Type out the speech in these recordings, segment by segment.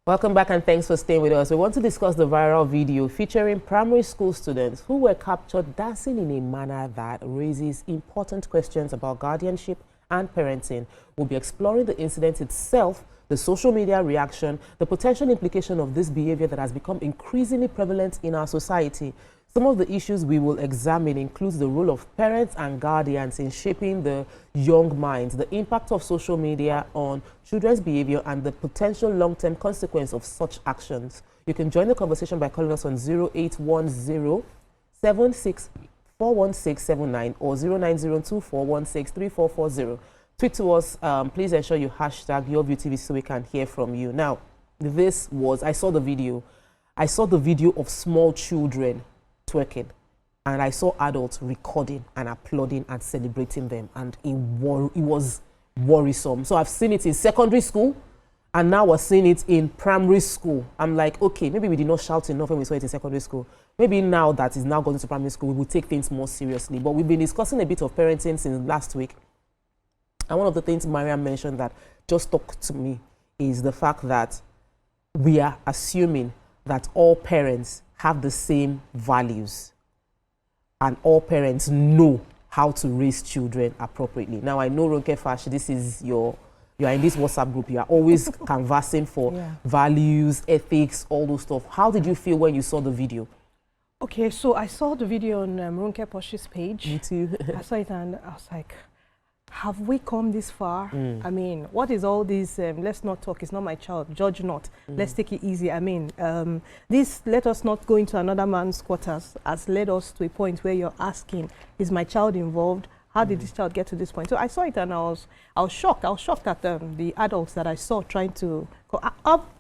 Welcome back and thanks for staying with us. We want to discuss the viral video featuring primary school students who were captured dancing in a manner that raises important questions about guardianship and parenting. We'll be exploring the incident itself, the social media reaction, the potential implication of this behavior that has become increasingly prevalent in our society. Some of the issues we will examine includes the role of parents and guardians in shaping the young minds, the impact of social media on children's behavior, and the potential long-term consequence of such actions. You can join the conversation by calling us on 0810-76-41679 or 0902-416-3440. Tweet to us. Please ensure you hashtag YourView so we can hear from you. Now, I saw the video. I saw the video of small children twerking, and I saw adults recording and applauding and celebrating them, and it was worrisome. So I've seen it in secondary school, and now we're seeing it in primary school. I'm like, okay, maybe we did not shout enough when we saw it in secondary school. Maybe now that it's now going to primary school, we will take things more seriously. But we've been discussing a bit of parenting since last week, and one of the things Maria mentioned that just stuck to me is the fact that we are assuming that all parents have the same values and all parents know how to raise children appropriately. Now, I know, Ronke Fash, this is you are in this WhatsApp group, you are always conversing for values, ethics, all those stuff. How did you feel when you saw the video? Okay, so I saw the video on Ronke Posh's page. Me too. I saw it and I was like, have we come this far? I mean, what is all this, let's not talk, it's not my child, judge not, let's take it easy. I mean, this let us not go into another man's quarters has led us to a point where you're asking, is my child involved? How did this child get to this point? So I saw it and I was shocked. I was shocked at the adults that I saw trying to,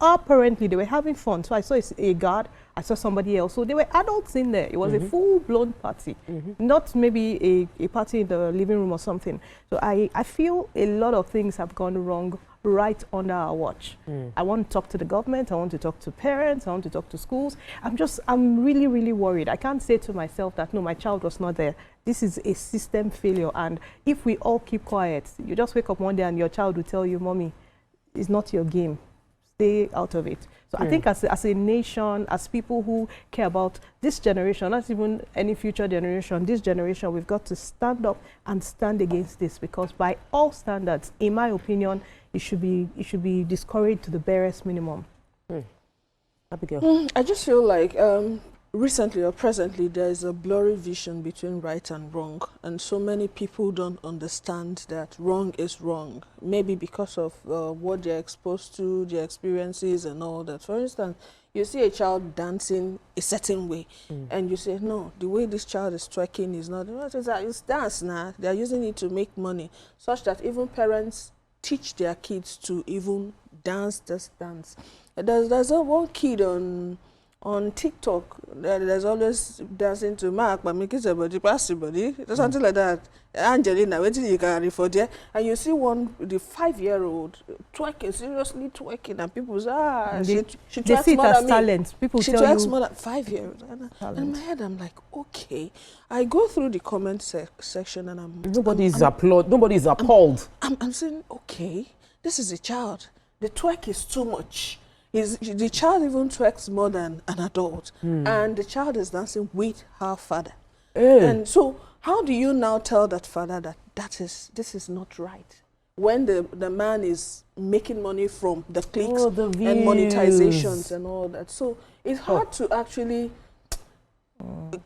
apparently they were having fun. So I saw a guard, I saw somebody else. So there were adults in there. It was a full-blown party, not maybe a party in the living room or something. So I feel a lot of things have gone wrong right under our watch. I want to talk to the government. I want to talk to parents. I want to talk to schools. I'm really, really worried. I can't say to myself that, no, my child was not there. This is a system failure. And if we all keep quiet, you just wake up one day and your child will tell you, Mommy, it's not your game. Stay out of it. So I think as a nation, as people who care about this generation, not even any future generation, this generation, we've got to stand up and stand against this, because by all standards, in my opinion, it should be discouraged to the barest minimum. Abigail? I just feel like recently or presently there is a blurry vision between right and wrong, and so many people don't understand that wrong is wrong, maybe because of what they're exposed to, their experiences and all that. For instance, you see a child dancing a certain way and you say, no, the way this child is twerking is not, it's dance now. They're using it to make money, such that even parents teach their kids to even dance this dance. There's one kid on TikTok, there's always dancing to Mark, but make it a body, pass body, something like that. Angelina, waiting you can for there, and you see the 5-year-old twerking, seriously twerking, and people say, she twerks more than me. Talent. People she tell twerks you more than 5-year-old. And in my head, I'm like, okay. I go through the comment section, and Nobody is appalled. I'm saying, okay, this is a child. The twerk is too much. The child even twerks more than an adult, and the child is dancing with her father. And so, how do you now tell that father that this is not right, when the man is making money from the clicks and monetizations and all that? So it's hard to actually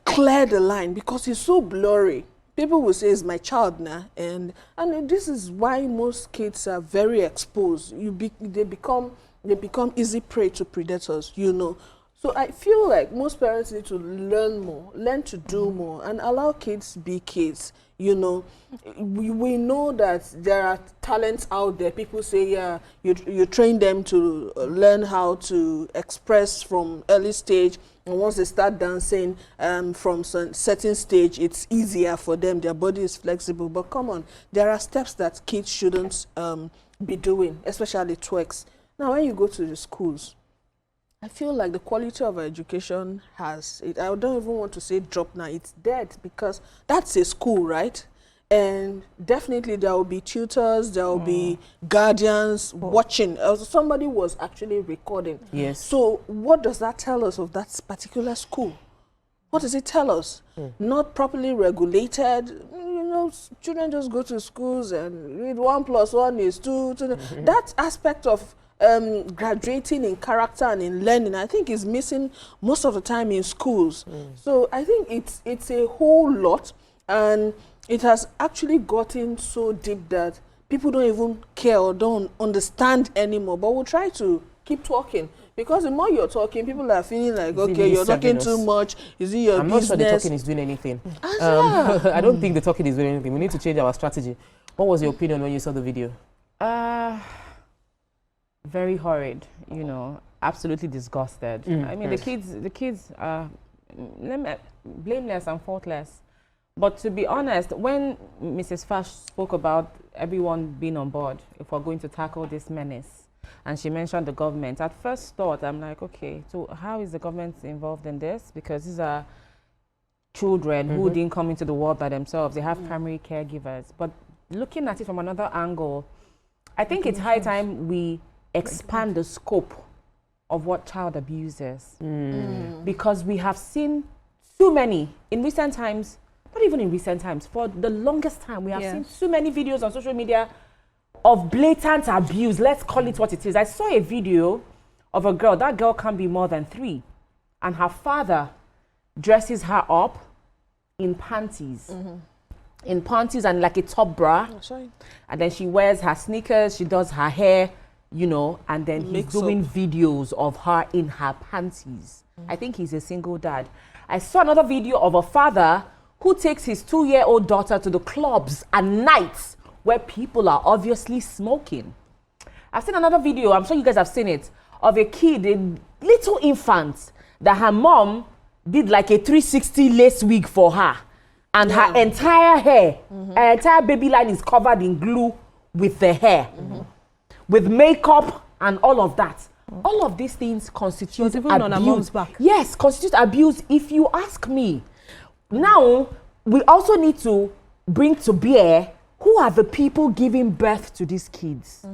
clear the line, because it's so blurry. People will say, it's my child now, and this is why most kids are very exposed. They become easy prey to predators, you know. So I feel like most parents need to learn more, learn to do more, and allow kids be kids, you know. We know that there are talents out there. People say, yeah, you train them to learn how to express from early stage, and once they start dancing from certain stage, it's easier for them. Their body is flexible. But come on, there are steps that kids shouldn't be doing, especially twerks. Now, when you go to the schools, I feel like the quality of our education I don't even want to say drop now, it's dead, because that's a school, right? And definitely there will be tutors, there will be guardians watching. Somebody was actually recording. Yes. So what does that tell us of that particular school? What does it tell us? Not properly regulated. You know, children just go to schools and read 1 + 1 is 2. That aspect of graduating in character and in learning, I think, is missing most of the time in schools. So I think it's a whole lot, and it has actually gotten so deep that people don't even care or don't understand anymore. But we'll try to keep talking, because the more you're talking, people are feeling like, okay, you're talking too much. Is it your business? I'm not sure the talking is doing anything. I don't think the talking is doing anything. We need to change our strategy. What was your opinion when you saw the video? Very horrid, you know, absolutely disgusted. I mean, the kids are blameless and faultless. But to be honest, when Mrs. Fash spoke about everyone being on board, if we're going to tackle this menace, and she mentioned the government, at first thought, I'm like, okay, so how is the government involved in this? Because these are children who didn't come into the world by themselves. They have primary caregivers. But looking at it from another angle, I think it's high time we expand the scope of what child abuse is. Because we have seen too many in recent times. Not even in recent times, for the longest time, we have seen so many videos on social media of blatant abuse. Let's call it what it is. I saw a video of a girl. That girl can't be more than 3. And her father dresses her up in panties. In panties and like a top bra. And then she wears her sneakers, she does her hair, you know, and then he's doing videos of her in her panties. I think he's a single dad. I saw another video of a father who takes his 2-year-old daughter to the clubs at night where people are obviously smoking. I've seen another video, I'm sure you guys have seen it, of a kid, a little infant, that her mom did like a 360 lace wig for her. And her entire hair, her entire baby line is covered in glue with the hair, with makeup and all of that. All of these things constitute abuse. On her mom's back. Yes, constitute abuse if you ask me. Now, we also need to bring to bear who are the people giving birth to these kids.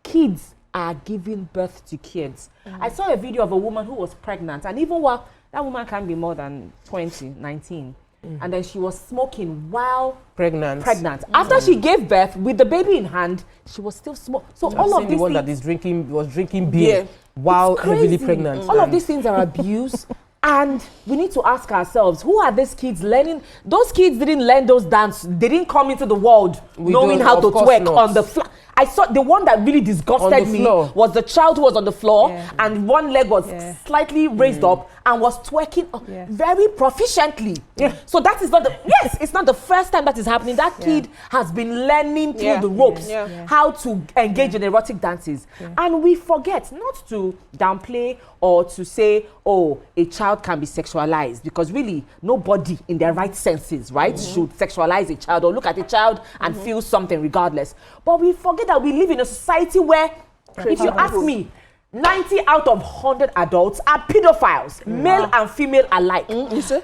Kids are giving birth to kids. I saw a video of a woman who was pregnant, and even while that woman can't be more than 20, 19, and then she was smoking while pregnant. After she gave birth with the baby in hand, she was still smoking. So all of these one things, that is drinking beer while heavily pregnant. All of these things are abuse. And we need to ask ourselves, who are these kids learning? Those kids didn't learn those dances. They didn't come into the world knowing how to twerk on the floor. I saw the one that really disgusted me was the child who was on the floor and one leg was slightly raised up and was twerking very proficiently. So that is not it's not the first time that is happening. That kid has been learning through the ropes how to engage in erotic dances. And we forget not to downplay or to say, oh, a child can be sexualized, because really nobody in their right senses, right, should sexualize a child or look at a child and feel something regardless. But we forget that we live in a society where, if you ask me, 90 out of 100 adults are pedophiles, male and female alike. You say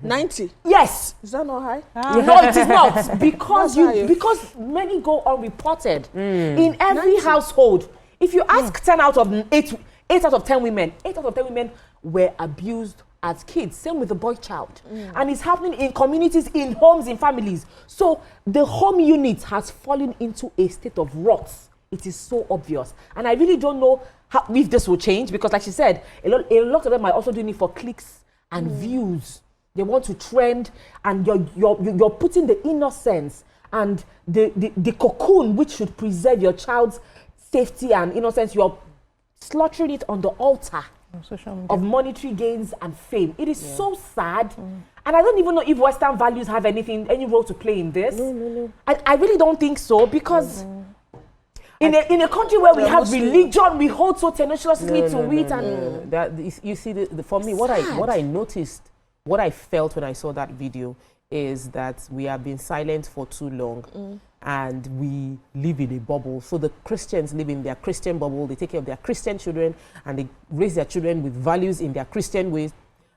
90? Yes. Is that not high? No, it is not, because many go unreported in every household. If you ask 8 out of 10 women were abused as kids. Same with the boy child. And it's happening in communities, in homes, in families. So the home unit has fallen into a state of rot. It is so obvious. And I really don't know if this will change, because like she said, a lot of them are also doing it for clicks and views. They want to trend, and you're putting the innocence and the cocoon which should preserve your child's safety and innocence, you're slaughtering it on the altar of monetary gains and fame. It is so sad. And I don't even know if Western values have any role to play in this. No. I really don't think so, because in a country where we have religion, we hold so tenaciously to it. And that you see, for me, what I noticed, what I felt when I saw that video is that we have been silent for too long. And we live in a bubble. So the Christians live in their Christian bubble. They take care of their Christian children, and they raise their children with values in their Christian ways.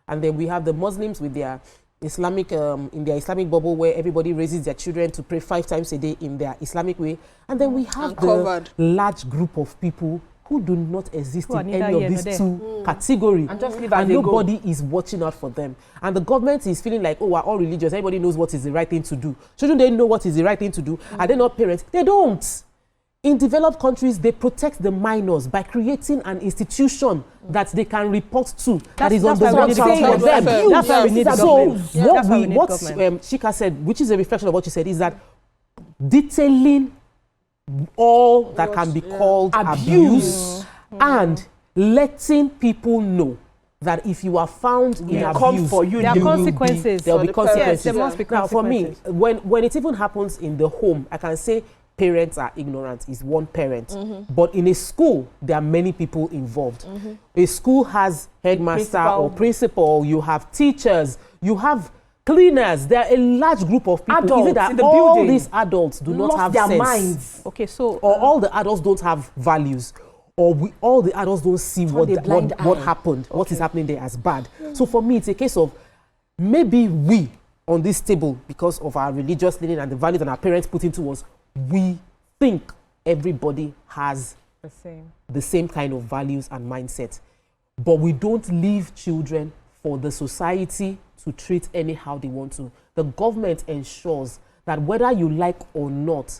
And then we have the Muslims with their Islamic, in their Islamic bubble where everybody raises their children to pray 5 times a day in their Islamic way. And then we have the large group of people who do not exist in any of these two categories. And nobody is watching out for them. And the government is feeling like, oh, we're all religious. Everybody knows what is the right thing to do. Shouldn't they know what is the right thing to do? Are they not parents? They don't. In developed countries, they protect the minors by creating an institution that they can report to. That is on the watch out for them. That's why we need government. So what Shika said, which is a reflection of what you said, is that detailing all that can be called abuse and letting people know that if you are found in abuse, there are consequences. There will be consequences. Yes, there must be consequences. Now, for me, when it even happens in the home, I can say parents are ignorant is one parent. But in a school, there are many people involved. A school has headmaster or principal, you have teachers, you have cleaners. There are a large group of people. Adults even that in the all building these adults do not have their sense. minds. Okay, so or all the adults don't have values, or all the adults don't see what happened, what is happening there as bad. So for me, it's a case of maybe we on this table, because of our religious leaning and the values that our parents put into us, we think everybody has the same kind of values and mindset. But we don't leave children for the society to treat anyhow they want to. The government ensures that whether you like or not,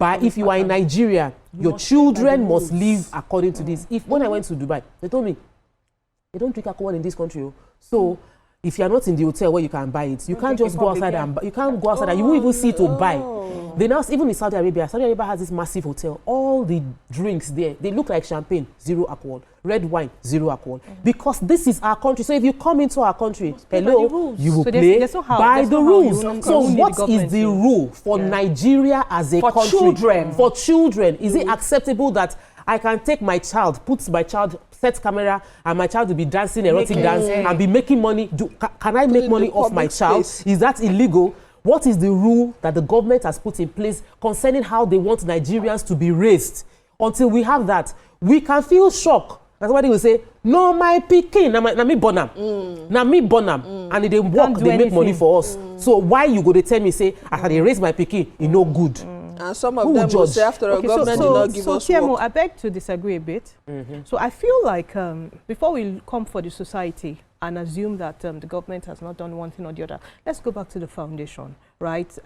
if you are in Nigeria, your children must live according to this. When I went to Dubai, they told me, they don't drink alcohol in this country. So if you are not in the hotel where you can buy it, you can't just go outside and buy. You can't go outside and you won't even see to buy. They now, even in Saudi Arabia has this massive hotel. All the drinks there, they look like champagne, 0 alcohol. Red wine, 0 alcohol. Because this is our country. So if you come into our country, hello, you will play by the rules. So what is the rule for Nigeria as a country? Children. For children, is it acceptable that I can take my child, put my child, set camera, and my child will be dancing erotic dance and be making money? Can I make money off my child? Is that illegal? What is the rule that the government has put in place concerning how they want Nigerians to be raised? Until we have that, we can feel shock. And somebody will say, no, my pikin, na me bonam. Na me bonam. And if they work, they make money for us. So why you go to tell me, say, after they raise my pikin, it's no good? And some of them will say, after all, government did not give us TMO, work. I beg to disagree a bit. So I feel like before we come for the society and assume that the government has not done one thing or the other, let's go back to the foundation, right?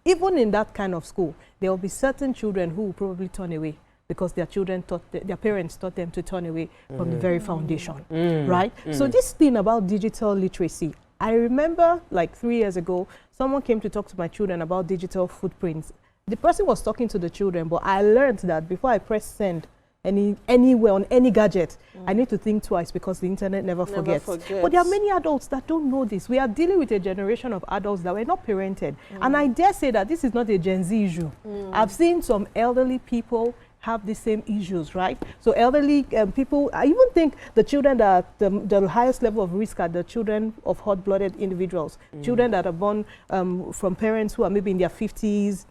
Even in that kind of school, there will be certain children who will probably turn away because their parents taught them to turn away from the very foundation, right? So this thing about digital literacy, I remember like 3 years ago, someone came to talk to my children about digital footprints. The person was talking to the children, but I learned that before I press send anywhere on any gadget, I need to think twice because the internet never forgets. But there are many adults that don't know this. We are dealing with a generation of adults that were not parented. And I dare say that this is not a Gen Z issue. I've seen some elderly people have the same issues, right? So elderly people, I even think the children that are the highest level of risk are the children of hot-blooded individuals, children that are born from parents who are maybe in their 50s,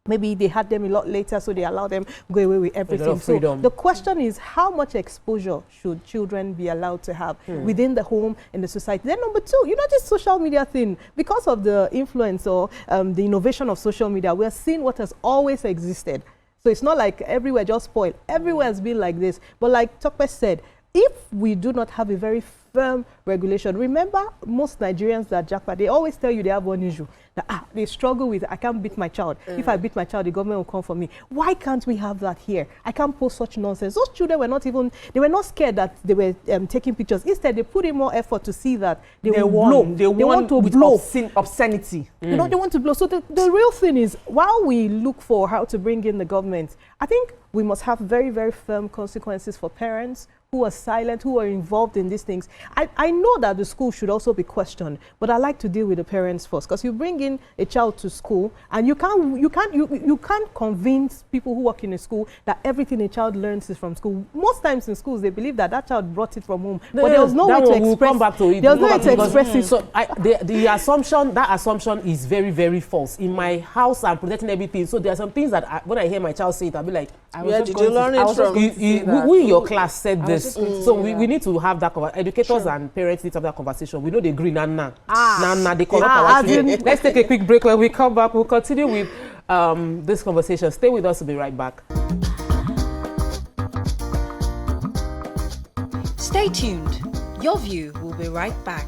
maybe they had them a lot later, so they allow them go away with everything. So the question is, how much exposure should children be allowed to have within the home, in the society? Then number 2, you know, this social media thing, because of the influence or the innovation of social media, we are seeing what has always existed. So it's not like everywhere just spoiled. Everywhere has been like this. But like Tokpe said, if we do not have a very firm regulation, remember most Nigerians that jackpot, they always tell you they have one issue. That, they struggle with, I can't beat my child. If I beat my child, the government will come for me. Why can't we have that here? I can't post such nonsense. Those children were not even, they were not scared that they were taking pictures. Instead, they put in more effort to see that they will blow. They want to blow. Obscenity. You know, they want to blow. So the real thing is, while we look for how to bring in the government, I think we must have very, very firm consequences for parents who are silent, who are involved in these things. I know that the school should also be questioned, but I like to deal with the parents first, because you bring in a child to school and you can't convince people who work in a school that everything a child learns is from school. Most times in schools, they believe that child brought it from home, but there was no way to express it. There was no way to express it. So the assumption, that assumption is very, very false. In my house, I'm protecting everything. So there are some things that when I hear my child say it, I'll be like, where did you learn it from? Who in your class said this? Yes. So we need to have that conversation. Educators and parents need to have that conversation. We know they agree, Nana. They corrupt our children. Let's take a quick break. When we come back, we'll continue with this conversation. Stay with us. We'll be right back. Stay tuned. Your View will be right back.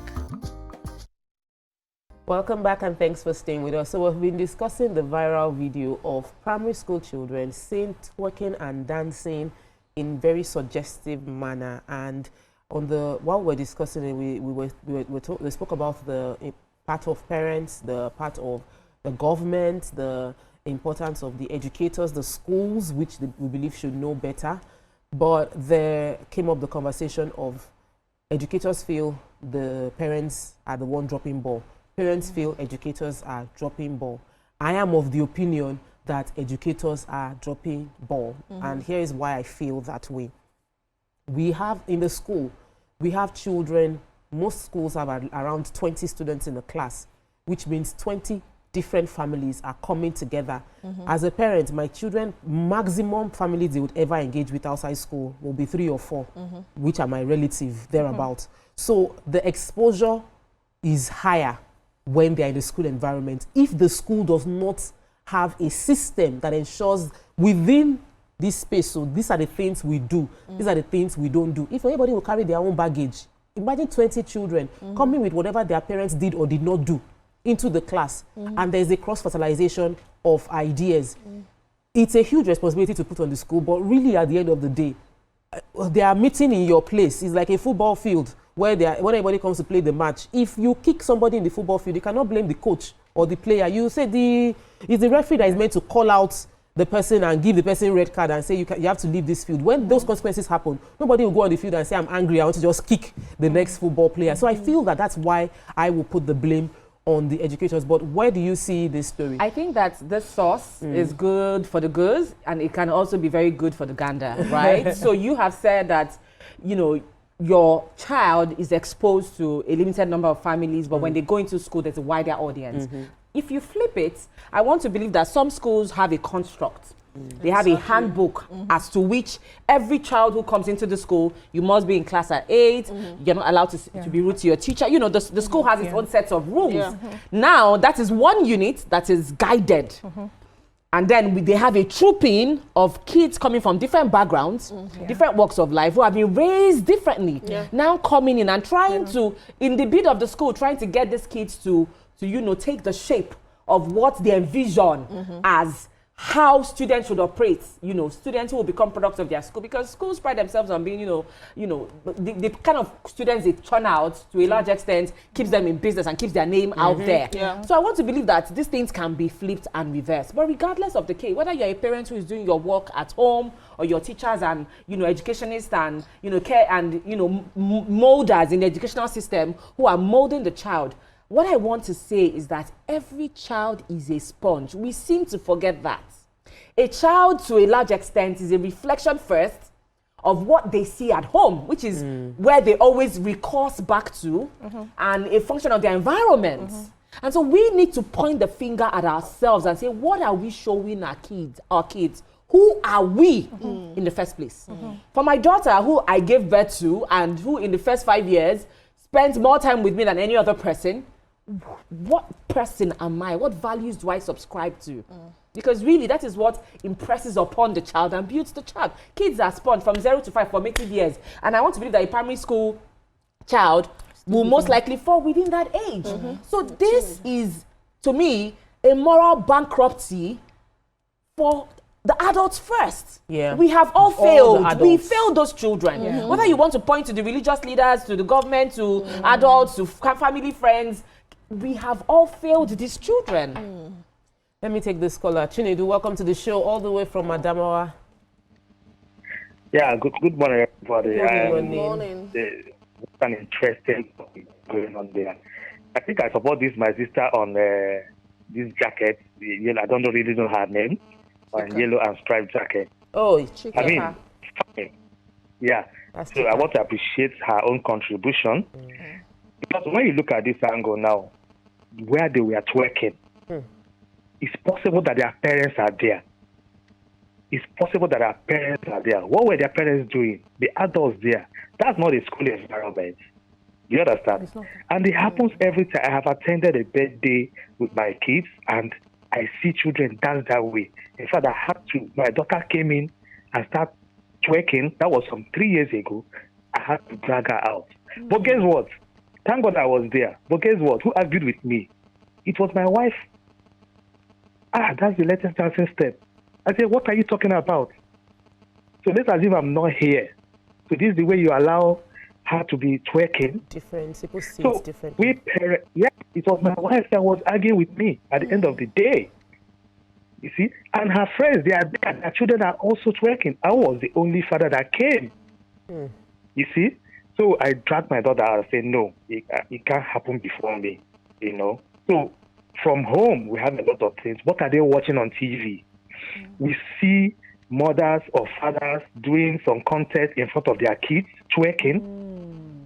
Welcome back and thanks for staying with us. So we've been discussing the viral video of primary school children seen twerking and dancing in very suggestive manner. And while we're discussing it, we spoke about the part of parents, the part of the government, the importance of the educators, the schools, which we believe should know better. But there came up the conversation of educators feel the parents are the one dropping ball. Parents feel educators are dropping ball. I am of the opinion that educators are dropping ball. And here is why I feel that way. We have in the school, we have children, most schools have around 20 students in the class, which means 20 different families are coming together. As a parent, my children, maximum families they would ever engage with outside school will be 3 or 4, which are my relative, thereabouts. So the exposure is higher when they're in the school environment. If the school does not have a system that ensures within this space, so these are the things we do, these are the things we don't do. If anybody will carry their own baggage, imagine 20 children coming with whatever their parents did or did not do into the class, and there's a cross-fertilization of ideas. It's a huge responsibility to put on the school, but really at the end of the day, they are meeting in your place. It's like a football field where when anybody comes to play the match, if you kick somebody in the football field, you cannot blame the coach or the player. You say it's the referee that is meant to call out the person and give the person red card and say you have to leave this field. When those consequences happen, nobody will go on the field and say, I'm angry, I want to just kick the next football player. So I feel that that's why I will put the blame on the educators. But where do you see this story? I think that this sauce is good for the goose, and it can also be very good for the gander, right? So you have said that, you know, your child is exposed to a limited number of families, but when they go into school, there's a wider audience. If you flip it, I want to believe that some schools have a construct. They have a handbook as to which every child who comes into the school, you must be in class at 8, you're not allowed to be rude to your teacher. You know, the school has its own sets of rules. Now, that is one unit that is guided. And then they have a trooping of kids coming from different backgrounds, different walks of life, who have been raised differently. Now coming in and trying to, in the bid of the school, trying to get these kids to you know, take the shape of what they envision as how students should operate, you know, students who will become products of their school, because schools pride themselves on being, you know, the kind of students they churn out to a large extent keeps them in business and keeps their name out there. So I want to believe that these things can be flipped and reversed. But regardless of the case, whether you're a parent who is doing your work at home, or your teachers and, you know, educationists and, you know, care and, you know, molders in the educational system who are molding the child, what I want to say is that every child is a sponge. We seem to forget that. A child, to a large extent, is a reflection first of what they see at home, which is where they always recourse back to, and a function of their environment. And so we need to point the finger at ourselves and say, what are we showing our kids? Who are we in the first place? For my daughter, who I gave birth to and who in the first 5 years spent more time with me than any other person, what person am I? What values do I subscribe to? Because really, that is what impresses upon the child and builds the child. Kids are spawned from 0 to 5 formative years. And I want to believe that a primary school child will most likely fall within that age. So this is, to me, a moral bankruptcy for the adults first. We have all failed. We failed those children. Whether you want to point to the religious leaders, to the government, to adults, to family, friends, we have all failed these children. Let me take this caller. Chinedu, welcome to the show all the way from Adamawa. Yeah, good morning, everybody. Good morning. What's an interesting topic going on there. I think I support this, my sister, on this jacket. The yellow, I don't really know her name. On yellow and striped jacket. Oh, I mean, fine. Yeah. That's so I want to appreciate her own contribution. Because when you look at this angle now, where they were twerking, it's possible that their parents are there. it's possible that our parents are there. What were their parents doing? The adults there. That's not a school environment. You understand? And it happens every time. I have attended a birthday with my kids, and I see children dance that way. In fact, I had to, my daughter came in and started twerking. That was some 3 years ago. I had to drag her out. But guess what? Thank God I was there. But guess what? Who argued with me? It was my wife. That's the latest dancing step. I said, what are you talking about? So let's assume I'm not here. So this is the way you allow her to be twerking. Different. People see So it different. we parents, yeah, it was my wife that was arguing with me at the end of the day. You see? And her friends, their children are also twerking. I was the only father that came. You see? So I dragged my daughter out and said, no, it can't happen before me, you know. So from home, we have a lot of things. What are they watching on TV? We see mothers or fathers doing some contest in front of their kids, twerking,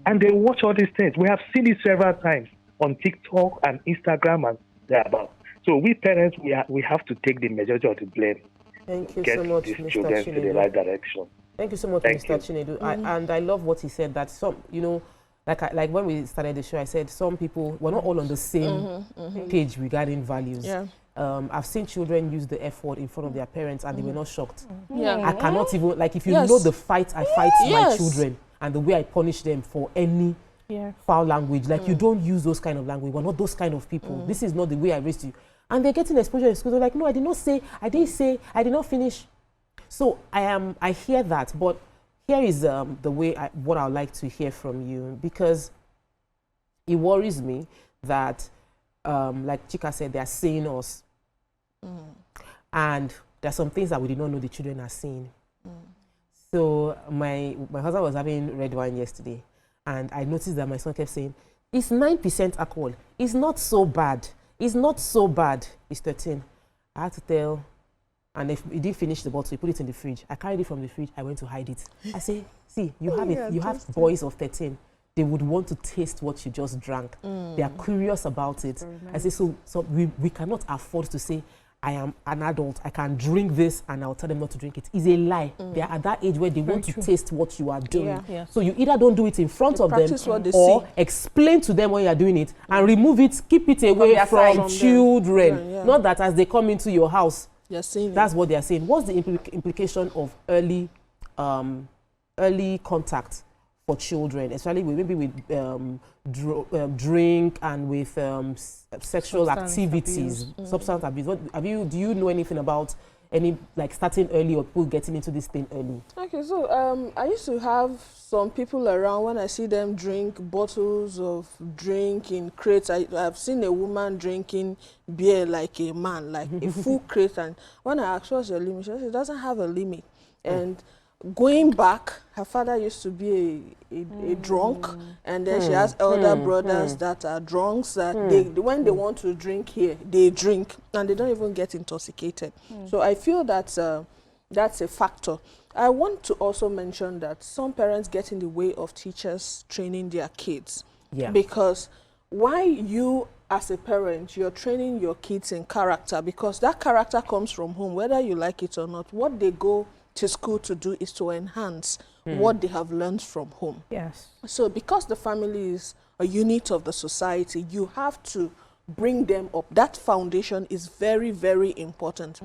and they watch all these things. We have seen it several times on TikTok and Instagram and thereabout. So we parents, we have to take the majority of the blame. Thank you Get so much, these Mr. children to the Chinedu. right direction. Thank you so much, Thank Mr. Chinedu. And I love what he said, that some, you know, like when we started the show, I said some people, we're not all on the same page regarding values. Yeah. I've seen children use the F word in front of their parents and they were not shocked. Yeah. I cannot even, like, if you Yes. know the fight I fight my Yes. children and the way I punish them for any foul language, like you don't use those kind of language. We're not those kind of people. This is not the way I raised you. And they're getting exposure in school. They're like, no, I did not finish. So I hear that, but here is the way what I would like to hear from you, because it worries me that, like Chika said, they are seeing us. And there are some things that we did not know the children are seeing. So my husband was having red wine yesterday, and I noticed that my son kept saying, it's 9% alcohol. It's not so bad. It's not so bad. It's 13. I had to tell, and if he didn't finish the bottle, he put it in the fridge. I carried it from the fridge. I went to hide it. I say, see, you have boys of 13. They would want to taste what you just drank. They are curious about it. I say, so we cannot afford to say, I am an adult, I can drink this, and I'll tell them not to drink it. It's a lie. They are at that age where they want to taste what you are doing. Yeah. So you either don't do it in front of them, what they or see. explain to them when you are doing it, and remove it, keep it away their from side. children. Yeah. Not that as they come into your house, You're seeing that's what they are saying. What's the implication of early contact for children, especially with drink and with sexual Substance activities, substance abuse? Do you know anything about any, like, starting early or people getting into this thing early? Okay, so I used to have some people around. When I see them drink bottles of drink in crates, I've seen a woman drinking beer like a man, like a full crate. And when I asked what's your limit, she said it doesn't have a limit. And going back, her father used to be a drunk, and then she has elder brothers that are drunks, that when they want to drink here, they drink, and they don't even get intoxicated. So I feel that that's a factor. I want to also mention that some parents get in the way of teachers training their kids. Yeah. Because why you as a parent, you're training your kids in character, because that character comes from home, whether you like it or not. What they go to school to do is to enhance what they have learned from home. Yes. So because the family is a unit of the society, you have to bring them up. That foundation is very, very important.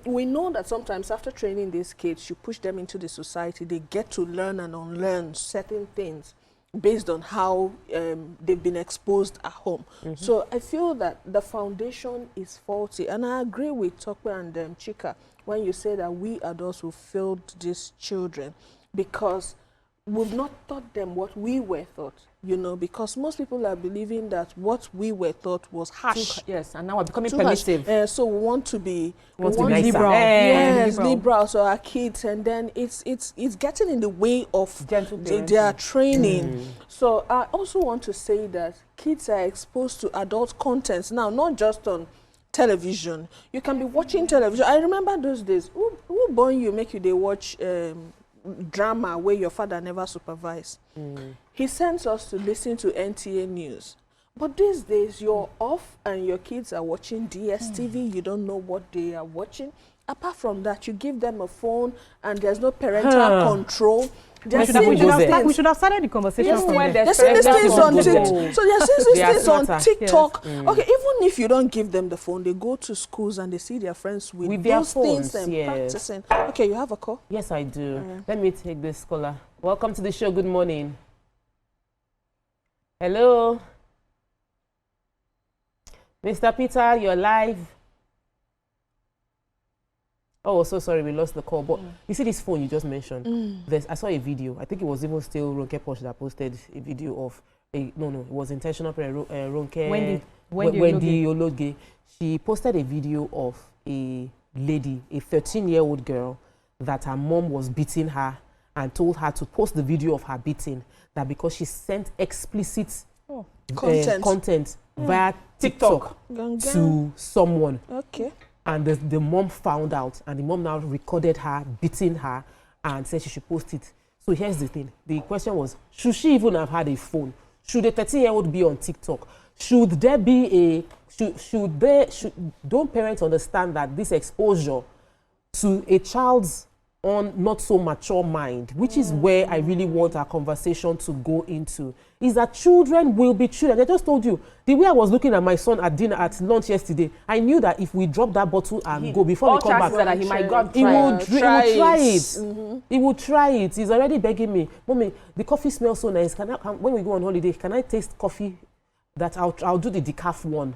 We know that sometimes after training these kids, you push them into the society, they get to learn and unlearn certain things based on how they've been exposed at home. So I feel that the foundation is faulty. And I agree with Tokwe and Chika when you say that we adults who failed these children, because we've not taught them what we were taught, you know, because most people are believing that what we were taught was harsh. Yes, and now we're becoming Too permissive. harsh. So we want to be nicer. liberal. Yes, liberal. So our kids, and then it's getting in the way of Gentle their training. So I also want to say that kids are exposed to adult contents now, not just on television. You can be watching television. I remember those days. Who born you make you they watch drama where your father never supervised? He sends us to listen to NTA News. But these days, you're off and your kids are watching DSTV. You don't know what they are watching. Apart from that, you give them a phone and there's no parental control. We should have started the conversation from there. They're seeing these things on TikTok. So they're seeing these things on TikTok. Yes. Okay, even if you don't give them the phone, they go to schools and they see their friends with those things and practicing. Okay, you have a call? Yes, I do. Let me take this caller. Welcome to the show. Good morning. Hello. Mr. Peter, you're live. Oh, so sorry, we lost the call. But you see this phone you just mentioned? I saw a video. I think it was even still Ronke Posh that posted a video of it was intentional. Ronke Wendy Ologe. She posted a video of a lady, a 13-year-old girl, that her mom was beating her and told her to post the video of her beating, that because she sent explicit content via TikTok to someone. Okay. And the mom found out, and the mom now recorded her beating her and said she should post it. So here's the thing. The question was, should she even have had a phone? Should a 13-year-old be on TikTok? Should there be don't parents understand that this exposure to a child's not so mature mind, which is where I really want our conversation to go into, is that children will be children. I just told you, the way I was looking at my son at dinner, at lunch yesterday, I knew that if we drop that bottle and go before we come back, that he might go and he would try it. He would try it. He's already begging me, Mommy, the coffee smells so nice. When we go on holiday, can I taste coffee that I'll do the decaf one?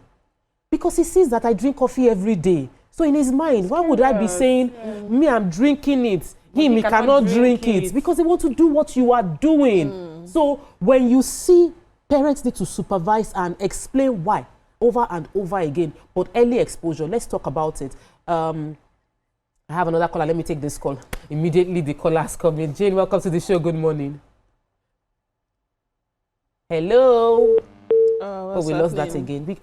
Because he sees that I drink coffee every day. So in his mind, why would I be saying, me, I'm drinking it, he cannot drink it? Because he wants to do what you are doing. So when you see parents need to supervise and explain why over and over again, but early exposure, let's talk about it. I have another caller. Let me take this call. Immediately the caller has come in. Jane, welcome to the show. Good morning. Hello. We lost that again.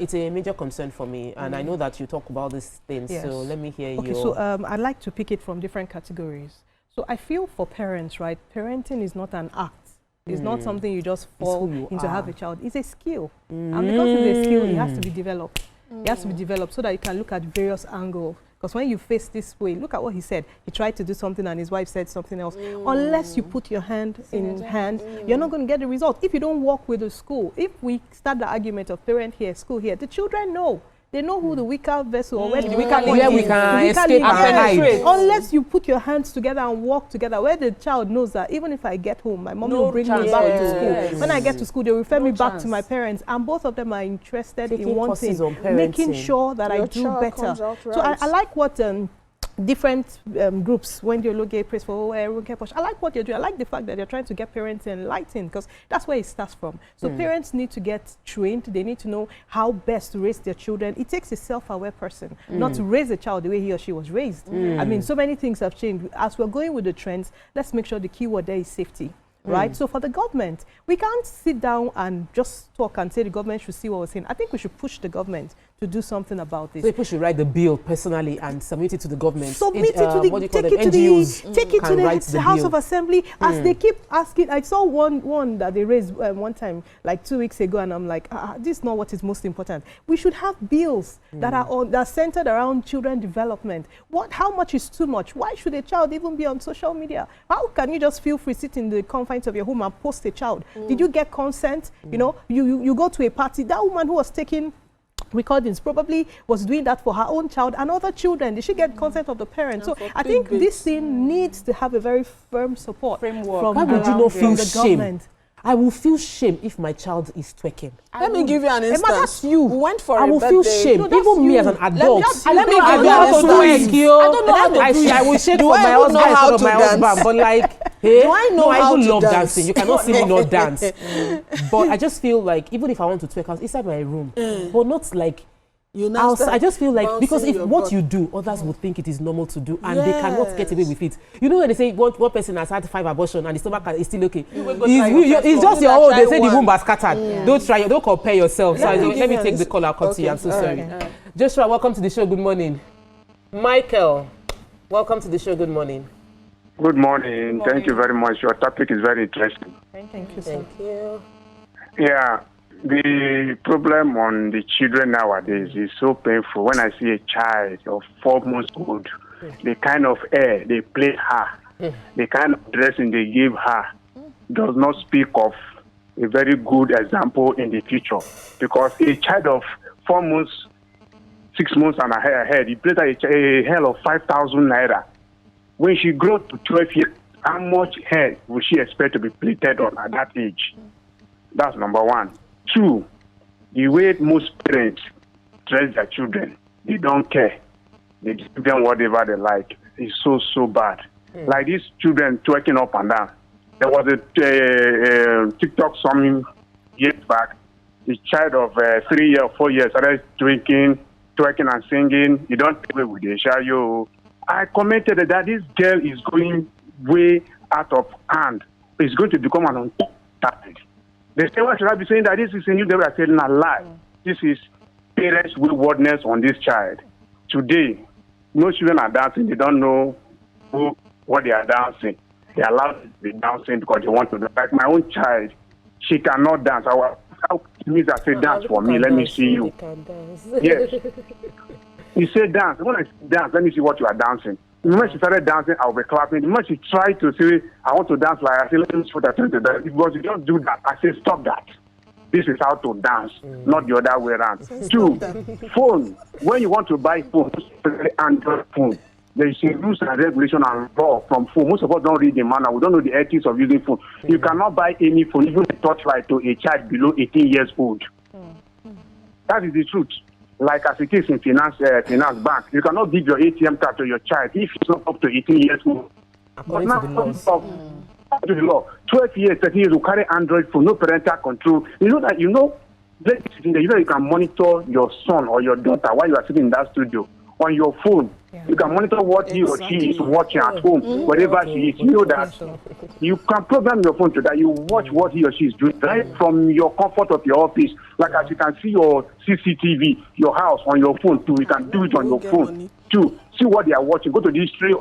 It's a major concern for me, and I know that you talk about these things, so let me hear you. Okay, so I'd like to pick it from different categories. So I feel for parents, right, parenting is not an act. It's not something you just fall into have a child. It's a skill. And because it's a skill, it has to be developed. It has to be developed so that you can look at various angles. Because when you face this way, look at what he said. He tried to do something and his wife said something else. Unless you put your hand in hand, you're not going to get the result. If you don't work with the school, if we start the argument of parent here, school here, the children know. They know who the weaker vessel or where the weaker point is. We can escape and hide. Unless you put your hands together and work together, where the child knows that even if I get home, my mom will bring me back to school. When I get to school, they refer me back to my parents, and both of them are interested in one thing, making sure that I do better. So I like what different groups, when they look at praise for I like what you're doing. I like the fact that they're trying to get parents enlightened, because that's where it starts from. So parents need to get trained. They need to know how best to raise their children. It takes a self-aware person not to raise a child the way he or she was raised. I mean, so many things have changed. As we're going with the trends, let's make sure the key word there is safety. Right? So for the government, we can't sit down and just talk and say the government should see what we're saying. I think we should push the government to do something about this. So people should write the bill personally and submit it to the government. Submit it to the, take it to the House of Assembly. As they keep asking, I saw one that they raised one time, like 2 weeks ago, and I'm like, this is not what is most important. We should have bills that are centered around children development. How much is too much? Why should a child even be on social media? How can you just feel free sit in the confines of your home and post a child? Did you get consent? You know, you go to a party. That woman who was taking recordings probably was doing that for her own child and other children. Did she get consent of the parents? So I think this thing needs to have a very firm support from the government. I will feel shame if my child is twerking. Let me give you an instance. That's you. We went for I will feel shame. No, even me as an adult. Let me I give you an instance. I don't know how to do it. I will shake for my husband, my husband, but like, hey, do I know how I even to love dance? dancing. You cannot see me not dance. But I just feel like even if I want to twerk, I was inside my room, but not like. I just feel like, because if what you do, others will think it is normal to do, and they cannot get away with it. You know when they say one person has had 5 abortions and the stomach is still okay, it's just your own. They say the womb has scattered. Don't try, don't compare yourself. So let me take the call. I'll cut to you. I'm so sorry. Joshua, welcome to the show. Good morning. Michael, welcome to the show. Good morning. Good morning. Thank you very much. Your topic is very interesting. Thank you, sir. Thank you. Yeah, The problem on the children nowadays is so painful. When I see a child of 4 months old, the kind of hair they plait her, the kind of dressing they give her, does not speak of a very good example in the future. Because a child of 4 months, 6 months and a ahead, you plait a hair of 5,000 naira. When she grows to 12 years, how much hair will she expect to be plaited on at that age? That's number one. 2, the way most parents dress their children, they don't care. They give them whatever they like. It's so bad. Like these children twerking up and down. There was a TikTok some years back. A child of 3 years, 4 years started twerking and singing. You don't take away with the show you. I commented that this girl is going way out of hand. It's going to become an untargeted. They say, why should I be saying that this is a new devil? I said, not lie. This is parents' waywardness on this child. Today, most children are dancing. They don't know what they are dancing. They are allowed to be dancing because they want to. Like my own child, she cannot dance. How means I say, dance for me. Let me see you. Yes. He said, dance. When I dance, let me see what you are dancing. The moment she started dancing, I'll be clapping. The moment she tried to say, I want to dance like I said, let me see what I trying to dance. Because you don't do that. I say, stop that. This is how to dance, not the other way around. 2, phone. When you want to buy phone, especially Android phone, there is a rules and regulation and law from phone. Most of us don't read the manual. We don't know the ethics of using phone. You cannot buy any phone, even a touchlight, to a child below 18 years old. That is the truth. Like as it is in finance bank, you cannot give your ATM card to your child if it's not up to 18 years old. According to the laws. To the law, 12 years, 13 years, you carry Android phone, no parental control. You know that, you can monitor your son or your daughter while you are sitting in that studio on your phone. Yeah. You can monitor what he or she is watching at home, wherever she is. You know that you can program your phone to that. You watch what he or she is doing right from your comfort of your office. Like as you can see your CCTV, your house on your phone too. You can do it on your phone too. See what they are watching. Go to the history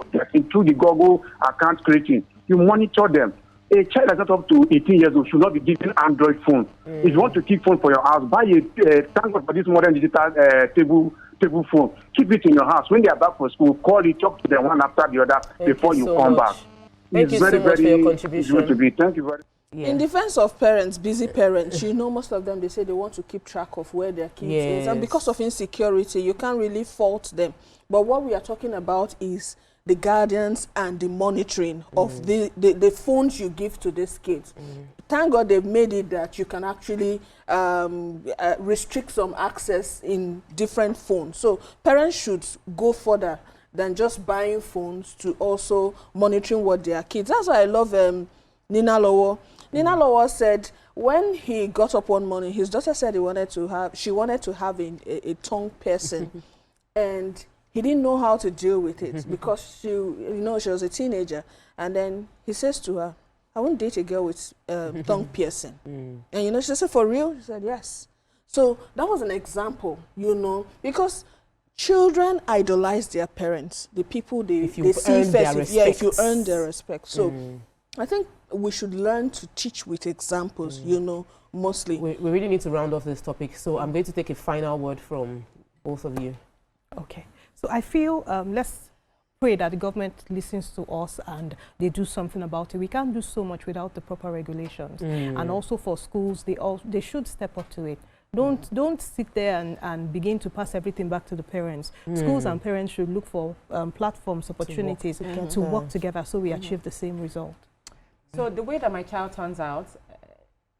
through the Google account creating. You monitor them. A child that's not up to 18 years old should not be given Android phone. If you want to keep phone for your house, buy a thank God for this modern digital table phone. Keep it in your house. When they are back from school, call it, talk to them one after the other before you come back. Thank you so much for your contribution. Thank you very much. Yeah. In defense of parents, busy parents, most of them, they say they want to keep track of where their kids is. And because of insecurity, you can't really fault them. But what we are talking about is the guardians and the monitoring of the phones you give to these kids. Thank God they've made it that you can actually restrict some access in different phones. So parents should go further than just buying phones to also monitoring what their kids. That's why I love Nina Lowo. Nina Lowo said when he got up one morning, his daughter said she wanted to have a tongue piercing, and he didn't know how to deal with it because she was a teenager. And then he says to her, I won't date a girl with tongue piercing. And she said, for real? She said, yes. So that was an example, because children idolize their parents, the people they see first. If you earn their respect. So I think we should learn to teach with examples, mostly. We really need to round off this topic. So I'm going to take a final word from both of you. Okay. So I feel let's pray that the government listens to us and they do something about it. We can't do so much without the proper regulations. And also for schools, they should step up to it. Don't sit there and begin to pass everything back to the parents. Schools and parents should look for platforms, opportunities to work together so we achieve the same result. So the way that my child turns out,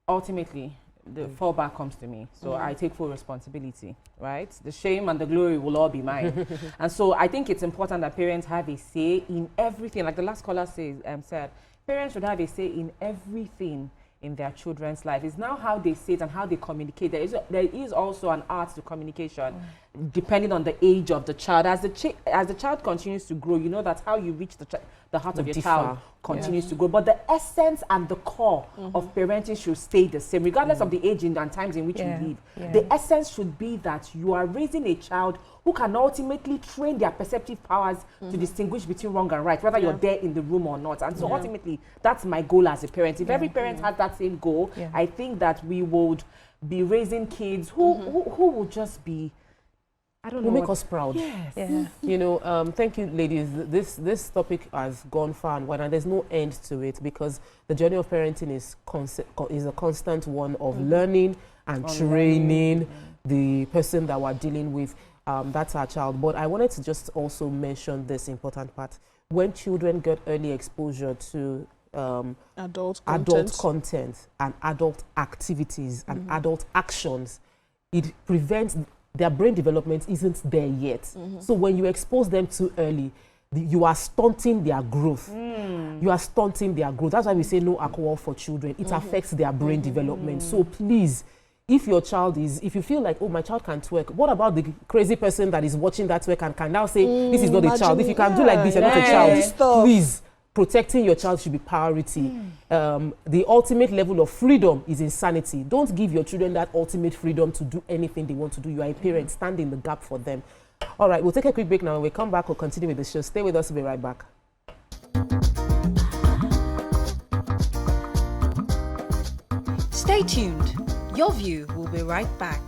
ultimately, the fallback comes to me. So I take full responsibility, right? The shame and the glory will all be mine. And so I think it's important that parents have a say in everything. Like the last caller said, parents should have a say in everything in their children's life. It's now how they say it and how they communicate. There is also an art to communication. depending on the age of the child. As the child continues to grow, you know that how you reach the heart of your child continues to grow. But the essence and the core of parenting should stay the same, regardless of the age and times in which you live. The essence should be that you are raising a child who can ultimately train their perceptive powers to distinguish between wrong and right, whether you're there in the room or not. And so ultimately, that's my goal as a parent. If every parent had that same goal, I think that we would be raising kids who will just be, I don't know, will make us proud. Yes. Yeah. You know, thank you, ladies. This topic has gone far and wide, and there's no end to it, because the journey of parenting is a constant one of learning and training the person that we're dealing with. That's our child. But I wanted to just also mention this important part. When children get early exposure to adult content and adult activities and adult actions, it prevents their brain development isn't there yet. So when you expose them too early, you are stunting their growth. You are stunting their growth. That's why we say no alcohol for children. It affects their brain development. So please, if your child if you feel like, oh, my child can twerk, what about the crazy person that is watching that twerk and can now say, this is not a child? If you can do like this, you're not a child. Please, protecting your child should be priority. The ultimate level of freedom is insanity. Don't give your children that ultimate freedom to do anything they want to do. You are a parent. Stand in the gap for them. All right, we'll take a quick break now. When we come back, we'll continue with the show. Stay with us. We'll be right back. Stay tuned. Your View will be right back.